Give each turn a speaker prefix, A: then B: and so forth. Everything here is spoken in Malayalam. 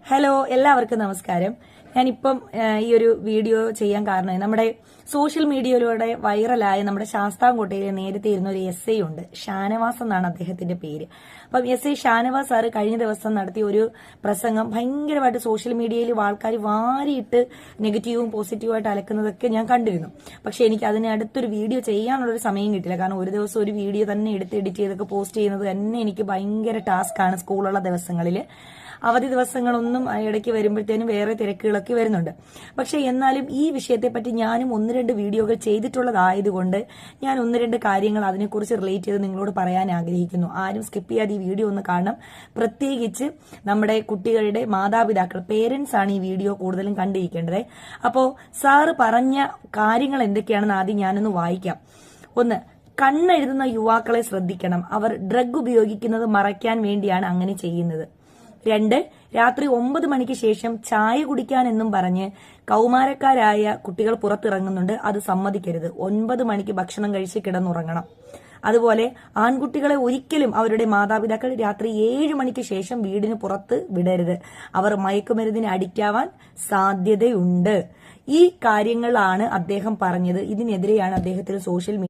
A: ഹലോ, എല്ലാവർക്കും നമസ്കാരം. ഞാനിപ്പം ഈ ഒരു വീഡിയോ ചെയ്യാൻ കാരണം നമ്മുടെ സോഷ്യൽ മീഡിയയിലൂടെ വൈറലായ നമ്മുടെ ശാസ്താംകോട്ടയിലെ നേരത്തെ ഇരുന്ന ഒരു എസ് ഉണ്ട്. ഷാനവാസ് എന്നാണ് അദ്ദേഹത്തിന്റെ പേര്. അപ്പം ഷാനവാസ് സാറ് കഴിഞ്ഞ ദിവസം നടത്തിയ ഒരു പ്രസംഗം ഭയങ്കരമായിട്ട് സോഷ്യൽ മീഡിയയിൽ ആൾക്കാർ വാരിയിട്ട് നെഗറ്റീവും പോസിറ്റീവായിട്ട് അലക്കുന്നതൊക്കെ ഞാൻ കണ്ടിരുന്നു. പക്ഷെ എനിക്ക് അതിന് അടുത്തൊരു വീഡിയോ ചെയ്യാനുള്ളൊരു സമയം കിട്ടില്ല. കാരണം ഒരു ദിവസം ഒരു വീഡിയോ തന്നെ എടുത്ത് എഡിറ്റ് ചെയ്തൊക്കെ പോസ്റ്റ് ചെയ്യുന്നത് തന്നെ എനിക്ക് ഭയങ്കര ടാസ്ക്കാണ്. സ്കൂളുള്ള ദിവസങ്ങളിൽ അവധി ദിവസങ്ങളൊന്നും ഇടയ്ക്ക് വരുമ്പോഴത്തേനും വേറെ തിരക്കുകളൊക്കെ വരുന്നുണ്ട്. പക്ഷെ എന്നാലും ഈ വിഷയത്തെപ്പറ്റി ഞാനും ഒന്ന് രണ്ട് വീഡിയോകൾ ചെയ്തിട്ടുള്ളതായതുകൊണ്ട് ഞാൻ ഒന്ന് രണ്ട് കാര്യങ്ങൾ അതിനെക്കുറിച്ച് റിലേറ്റ് ചെയ്ത് നിങ്ങളോട് പറയാൻ ആഗ്രഹിക്കുന്നു. ആരും സ്കിപ്പ് ചെയ്യാതെ ഈ വീഡിയോ ഒന്ന് കാണണം. പ്രത്യേകിച്ച് നമ്മുടെ കുട്ടികളുടെ മാതാപിതാക്കൾ, പേരൻസ് ആണ് ഈ വീഡിയോ കൂടുതലും കണ്ടിരിക്കേണ്ടത്. അപ്പോൾ സാറ് പറഞ്ഞ കാര്യങ്ങൾ എന്തൊക്കെയാണെന്ന് ആദ്യം ഞാനൊന്ന് വായിക്കാം. ഒന്ന്, കണ്ണെഴുതുന്ന യുവാക്കളെ ശ്രദ്ധിക്കണം. അവർ ഡ്രഗ് ഉപയോഗിക്കുന്നത് മറയ്ക്കാൻ വേണ്ടിയാണ് അങ്ങനെ ചെയ്യുന്നത്. 2, രാത്രി 9 മണിക്ക് ശേഷം ചായ കുടിക്കാനെന്നും പറഞ്ഞ് കൗമാരക്കാരായ കുട്ടികൾ പുറത്തിറങ്ങുന്നുണ്ട്. അത് സമ്മതിക്കരുത്. 9 മണിക്ക് ഭക്ഷണം കഴിച്ച് കിടന്നുറങ്ങണം. അതുപോലെ ആൺകുട്ടികളെ ഒരിക്കലും അവരുടെ മാതാപിതാക്കൾ രാത്രി 7 മണിക്ക് ശേഷം വീടിന് പുറത്ത് വിടരുത്. അവർ മയക്കുമരുന്നിന് അഡിക്റ്റ് ആവാൻ സാധ്യതയുണ്ട്. ഈ കാര്യങ്ങളാണ് അദ്ദേഹം പറഞ്ഞത്. ഇതിനെതിരെയാണ് അദ്ദേഹത്തിന് സോഷ്യൽ